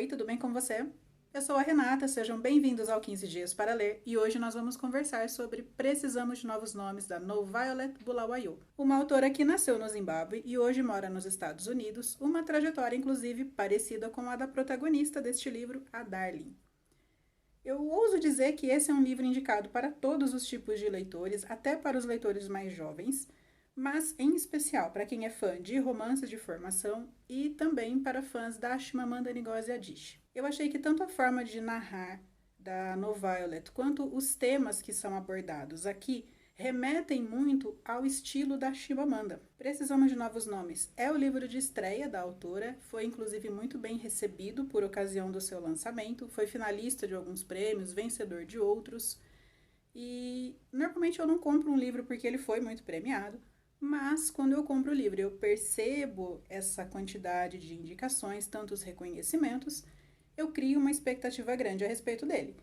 Oi, tudo bem com você? Eu sou a Renata, sejam bem-vindos ao 15 Dias para Ler e hoje nós vamos conversar sobre Precisamos de Novos Nomes da No Violet Bulawayo, uma autora que nasceu no Zimbábue e hoje mora nos Estados Unidos, uma trajetória inclusive parecida com a da protagonista deste livro, a Darling. Eu ouso dizer que esse é um livro indicado para todos os tipos de leitores, até para os leitores mais jovens, mas em especial para quem é fã de romances de formação e também para fãs da Chimamanda Ngozi Adichie. Eu achei que tanto a forma de narrar da No Violet quanto os temas que são abordados aqui remetem muito ao estilo da Chimamanda. Precisamos de Novos Nomes. É o livro de estreia da autora, foi inclusive muito bem recebido por ocasião do seu lançamento, foi finalista de alguns prêmios, vencedor de outros. E normalmente eu não compro um livro porque ele foi muito premiado, mas quando eu compro o livro eu percebo essa quantidade de indicações, tantos reconhecimentos, eu crio uma expectativa grande a respeito dele.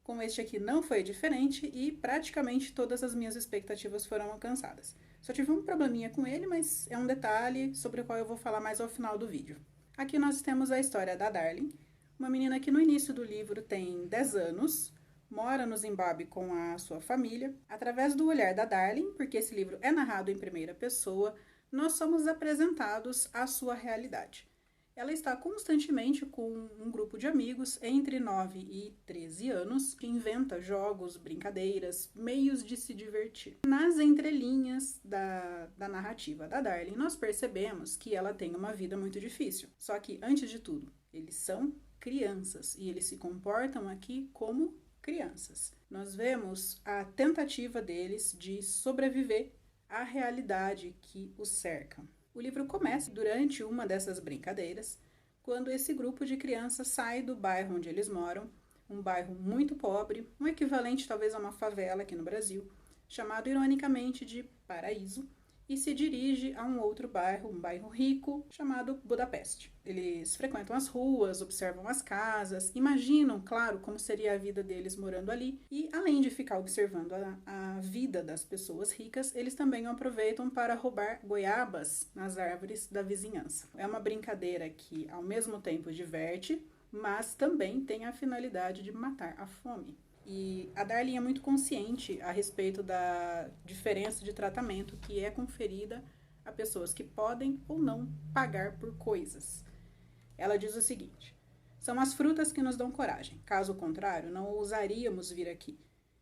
Com este aqui não foi diferente e praticamente todas as minhas expectativas foram alcançadas. Só tive um probleminha com ele, mas é um detalhe sobre o qual eu vou falar mais ao final do vídeo. Aqui nós temos a história da Darling, uma menina que no início do livro tem 10 anos, mora no Zimbábue com a sua família. Através do olhar da Darling, porque esse livro é narrado em primeira pessoa, nós somos apresentados à sua realidade. Ela está constantemente com um grupo de amigos entre 9 e 13 anos que inventa jogos, brincadeiras, meios de se divertir. Nas entrelinhas da narrativa da Darling, nós percebemos que ela tem uma vida muito difícil. Só que, antes de tudo, eles são crianças e eles se comportam aqui como crianças. Nós vemos a tentativa deles de sobreviver à realidade que os cerca. O livro começa durante uma dessas brincadeiras, quando esse grupo de crianças sai do bairro onde eles moram, um bairro muito pobre, um equivalente talvez a uma favela aqui no Brasil, chamado ironicamente de Paraíso, e se dirige a um outro bairro, um bairro rico, chamado Budapeste. Eles frequentam as ruas, observam as casas, imaginam, claro, como seria a vida deles morando ali, e além de ficar observando a vida das pessoas ricas, eles também aproveitam para roubar goiabas nas árvores da vizinhança. É uma brincadeira que, ao mesmo tempo, diverte, mas também tem a finalidade de matar a fome. E a Darling é muito consciente a respeito da diferença de tratamento que é conferida a pessoas que podem ou não pagar por coisas. Ela diz o seguinte: são as frutas que nos dão coragem, caso contrário, não ousaríamos vir aqui.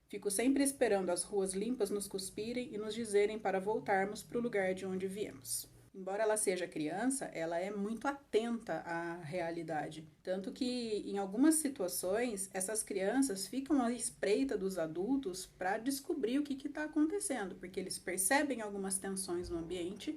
Fico sempre esperando as ruas limpas nos cuspirem e nos dizerem para voltarmos para o lugar de onde viemos. Embora ela seja criança, ela é muito atenta à realidade. Tanto que, em algumas situações, essas crianças ficam à espreita dos adultos para descobrir o que está acontecendo, porque eles percebem algumas tensões no ambiente,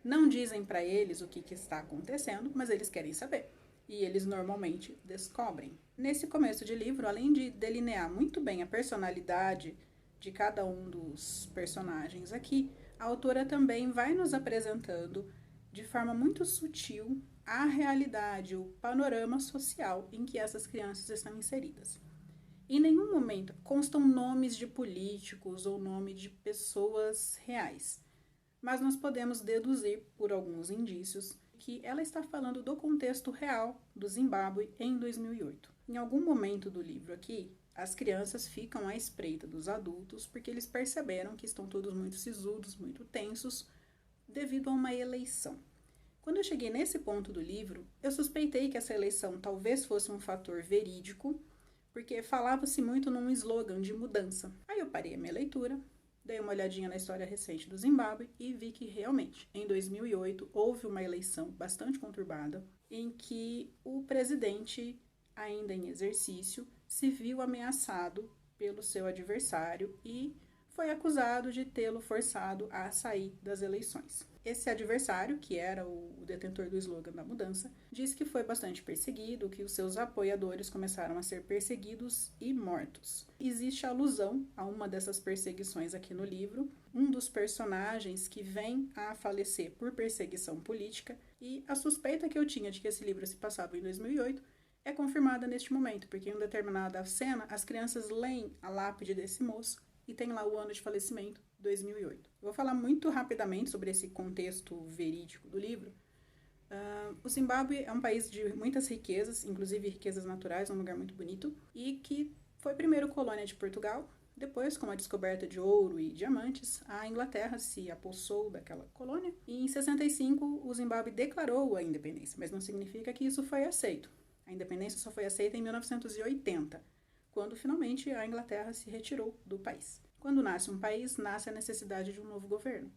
não dizem para eles o que está acontecendo, mas eles querem saber. E eles normalmente descobrem. Nesse começo de livro, além de delinear muito bem a personalidade de cada um dos personagens aqui, a autora também vai nos apresentando de forma muito sutil a realidade, o panorama social em que essas crianças estão inseridas. Em nenhum momento constam nomes de políticos ou nome de pessoas reais, mas nós podemos deduzir por alguns indícios que ela está falando do contexto real do Zimbábue em 2008. Em algum momento do livro aqui, as crianças ficam à espreita dos adultos porque eles perceberam que estão todos muito sisudos, muito tensos, devido a uma eleição. Quando eu cheguei nesse ponto do livro, eu suspeitei que essa eleição talvez fosse um fator verídico, porque falava-se muito num slogan de mudança. Aí eu parei a minha leitura, dei uma olhadinha na história recente do Zimbábue e vi que realmente, em 2008, houve uma eleição bastante conturbada, em que o presidente, ainda em exercício, se viu ameaçado pelo seu adversário e foi acusado de tê-lo forçado a sair das eleições. Esse adversário, que era o detentor do slogan da mudança, disse que foi bastante perseguido, que os seus apoiadores começaram a ser perseguidos e mortos. Existe alusão a uma dessas perseguições aqui no livro, um dos personagens que vem a falecer por perseguição política, e a suspeita que eu tinha de que esse livro se passava em 2008 é confirmada neste momento, porque em uma determinada cena as crianças leem a lápide desse moço e tem lá o ano de falecimento, 2008. Eu vou falar muito rapidamente sobre esse contexto verídico do livro, O Zimbábue é um país de muitas riquezas, inclusive riquezas naturais, um lugar muito bonito, e que foi primeiro colônia de Portugal. Depois, com a descoberta de ouro e diamantes, a Inglaterra se apossou daquela colônia e em 65 o Zimbábue declarou a independência, mas não significa que isso foi aceito. A independência só foi aceita em 1980, quando finalmente a Inglaterra se retirou do país. Quando nasce um país, nasce a necessidade de um novo governo.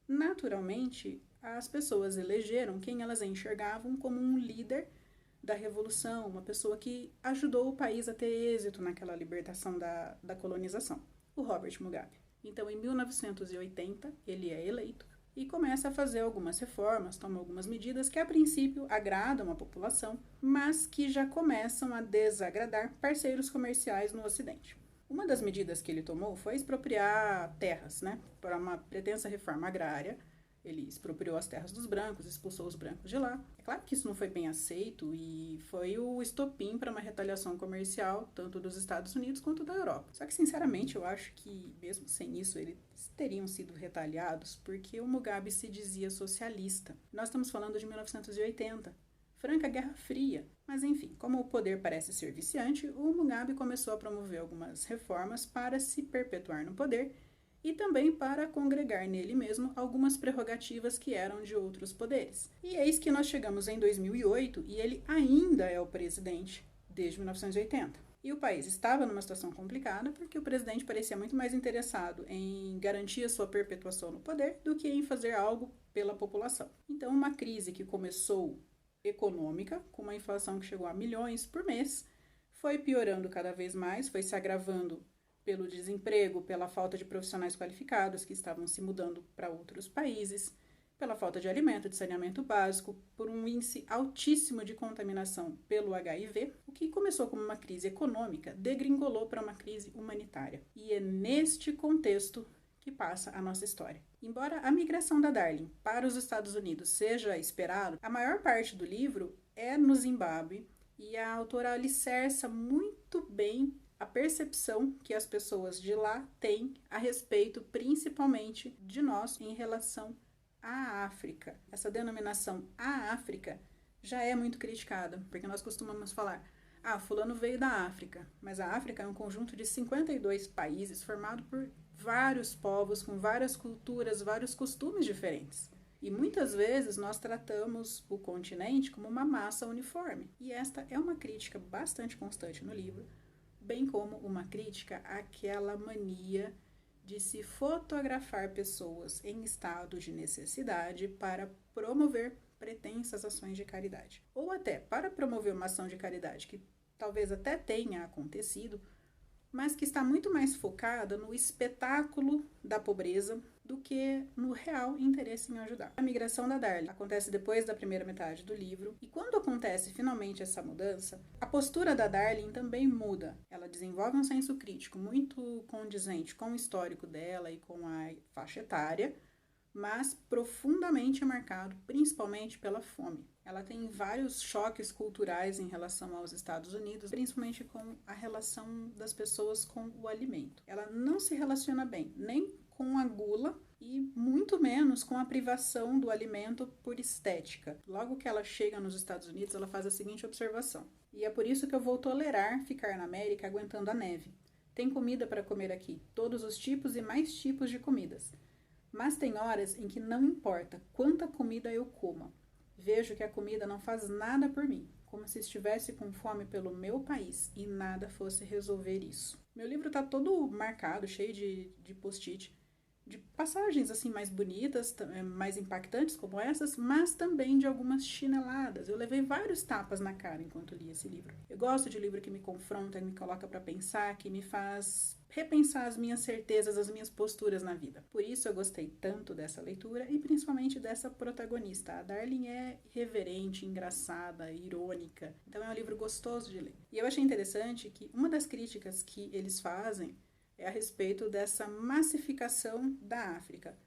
Naturalmente, as pessoas elegeram quem elas enxergavam como um líder da revolução, uma pessoa que ajudou o país a ter êxito naquela libertação da colonização, o Robert Mugabe. Então, em 1980, ele é eleito e começa a fazer algumas reformas, toma algumas medidas que a princípio agradam a população, mas que já começam a desagradar parceiros comerciais no Ocidente. Uma das medidas que ele tomou foi expropriar terras, para uma pretensa reforma agrária. Ele expropriou as terras dos brancos, expulsou os brancos de lá. É claro que isso não foi bem aceito e foi o estopim para uma retaliação comercial, tanto dos Estados Unidos quanto da Europa. Só que, sinceramente, eu acho que, mesmo sem isso, eles teriam sido retaliados porque o Mugabe se dizia socialista. Nós estamos falando de 1980. Franca Guerra Fria. Mas enfim, como o poder parece ser viciante, o Mugabe começou a promover algumas reformas para se perpetuar no poder e também para congregar nele mesmo algumas prerrogativas que eram de outros poderes. E eis que nós chegamos em 2008 e ele ainda é o presidente desde 1980. E o país estava numa situação complicada porque o presidente parecia muito mais interessado em garantir a sua perpetuação no poder do que em fazer algo pela população. Então, uma crise que começou econômica, com uma inflação que chegou a milhões por mês, foi piorando cada vez mais, foi se agravando pelo desemprego, pela falta de profissionais qualificados que estavam se mudando para outros países, pela falta de alimento, de saneamento básico, por um índice altíssimo de contaminação pelo HIV, o que começou como uma crise econômica degringolou para uma crise humanitária. E é neste contexto que passa a nossa história. Embora a migração da Darling para os Estados Unidos seja esperado, a maior parte do livro é no Zimbábue e a autora alicerça muito bem a percepção que as pessoas de lá têm a respeito, principalmente de nós, em relação à África. Essa denominação a África já é muito criticada, porque nós costumamos falar: fulano veio da África, mas a África é um conjunto de 52 países formado por vários povos, com várias culturas, vários costumes diferentes. E muitas vezes nós tratamos o continente como uma massa uniforme. E esta é uma crítica bastante constante no livro, bem como uma crítica àquela mania de se fotografar pessoas em estado de necessidade para promover pretensas ações de caridade. Ou até para promover uma ação de caridade que talvez até tenha acontecido, mas que está muito mais focada no espetáculo da pobreza do que no real interesse em ajudar. A migração da Darling acontece depois da primeira metade do livro, e quando acontece finalmente essa mudança, a postura da Darling também muda. Ela desenvolve um senso crítico muito condizente com o histórico dela e com a faixa etária, mas profundamente marcado principalmente pela fome. Ela tem vários choques culturais em relação aos Estados Unidos, principalmente com a relação das pessoas com o alimento. Ela não se relaciona bem nem com a gula e muito menos com a privação do alimento por estética. Logo que ela chega nos Estados Unidos, ela faz a seguinte observação: e é por isso que eu vou tolerar ficar na América aguentando a neve. Tem comida para comer aqui, todos os tipos e mais tipos de comidas. Mas tem horas em que não importa quanta comida eu coma. Vejo que a comida não faz nada por mim, como se estivesse com fome pelo meu país e nada fosse resolver isso. Meu livro está todo marcado, cheio de post-it, de passagens assim mais bonitas, mais impactantes como essas, mas também de algumas chineladas. Eu levei vários tapas na cara enquanto li esse livro. Eu gosto de livro que me confronta, que me coloca para pensar, que me faz repensar as minhas certezas, as minhas posturas na vida. Por isso eu gostei tanto dessa leitura e principalmente dessa protagonista. A Darling é irreverente, engraçada, irônica. Então é um livro gostoso de ler. E eu achei interessante que uma das críticas que eles fazem é a respeito dessa massificação da África.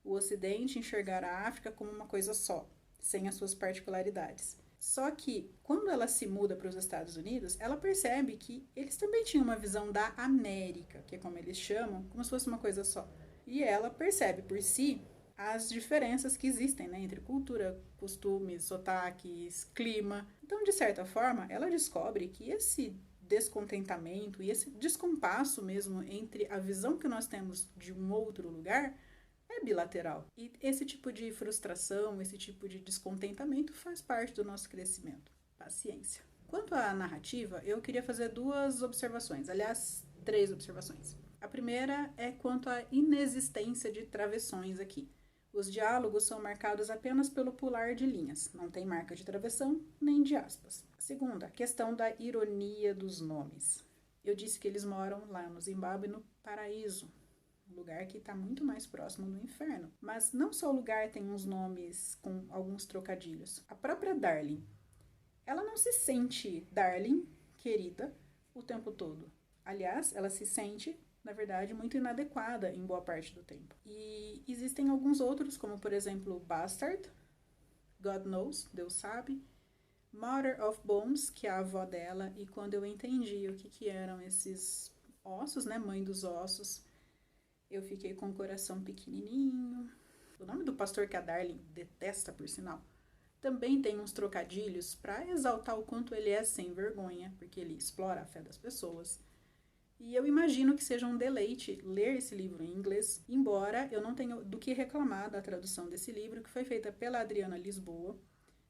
O Ocidente enxergar a África como uma coisa só, sem as suas particularidades. Só que, quando ela se muda para os Estados Unidos, ela percebe que eles também tinham uma visão da América, que é como eles chamam, como se fosse uma coisa só. E ela percebe por si as diferenças que existem, né, entre cultura, costumes, sotaques, clima. Então, de certa forma, ela descobre que esse descontentamento e esse descompasso mesmo entre a visão que nós temos de um outro lugar é bilateral. E esse tipo de frustração, esse tipo de descontentamento faz parte do nosso crescimento. Paciência. Quanto à narrativa, eu queria fazer 2 observações, aliás, 3 observações. A primeira é quanto à inexistência de travessões aqui. Os diálogos são marcados apenas pelo pular de linhas, não tem marca de travessão nem de aspas. A segunda, a questão da ironia dos nomes. Eu disse que eles moram lá no Zimbábue, no paraíso, um lugar que está muito mais próximo do inferno. Mas não só o lugar tem uns nomes com alguns trocadilhos. A própria Darling, ela não se sente Darling, querida, o tempo todo. Aliás, ela se sente, na verdade, muito inadequada em boa parte do tempo. E existem alguns outros, como por exemplo Bastard, God Knows, Deus sabe, Mother of Bones, que é a avó dela, e quando eu entendi o que eram esses ossos, né, mãe dos ossos, eu fiquei com o coração pequenininho. O nome do pastor que a Darling detesta, por sinal, também tem uns trocadilhos para exaltar o quanto ele é sem vergonha, porque ele explora a fé das pessoas. E eu imagino que seja um deleite ler esse livro em inglês, embora eu não tenha do que reclamar da tradução desse livro, que foi feita pela Adriana Lisboa.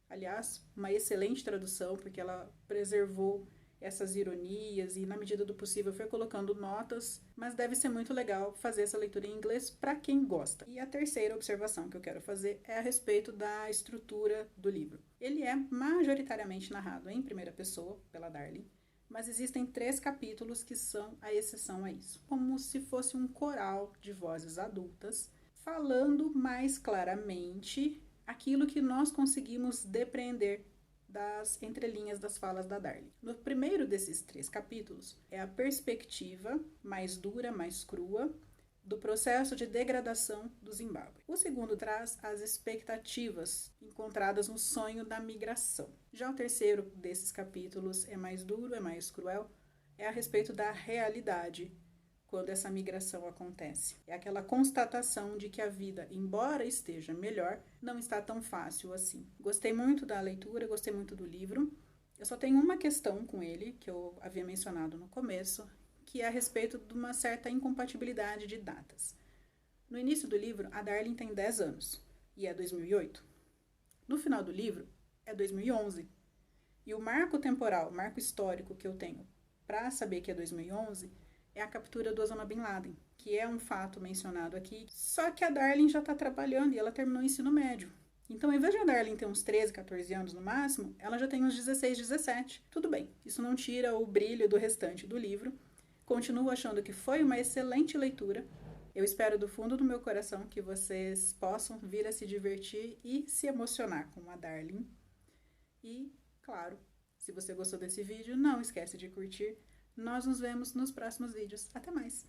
Aliás, uma excelente tradução, porque ela preservou essas ironias e, na medida do possível, foi colocando notas, mas deve ser muito legal fazer essa leitura em inglês para quem gosta. E a terceira observação que eu quero fazer é a respeito da estrutura do livro. Ele é majoritariamente narrado em primeira pessoa, pela Darling, mas existem 3 capítulos que são a exceção a isso, como se fosse um coral de vozes adultas, falando mais claramente aquilo que nós conseguimos depreender das entrelinhas das falas da Darling. No primeiro desses 3 capítulos é a perspectiva mais dura, mais crua, do processo de degradação do Zimbábue. O segundo traz as expectativas encontradas no sonho da migração. Já o terceiro desses capítulos é mais duro, é mais cruel, é a respeito da realidade quando essa migração acontece. É aquela constatação de que a vida, embora esteja melhor, não está tão fácil assim. Gostei muito da leitura, gostei muito do livro. Eu só tenho uma questão com ele, que eu havia mencionado no começo, que é a respeito de uma certa incompatibilidade de datas. No início do livro, a Darling tem 10 anos, e é 2008. No final do livro, é 2011. E o marco temporal, o marco histórico que eu tenho para saber que é 2011, é a captura do Osama Bin Laden, que é um fato mencionado aqui, só que a Darling já está trabalhando e ela terminou o ensino médio. Então, em vez de a Darling ter uns 13, 14 anos no máximo, ela já tem uns 16, 17. Tudo bem, isso não tira o brilho do restante do livro. Continuo achando que foi uma excelente leitura. Eu espero do fundo do meu coração que vocês possam vir a se divertir e se emocionar com a Darling. E, claro, se você gostou desse vídeo, não esquece de curtir. Nós nos vemos nos próximos vídeos. Até mais!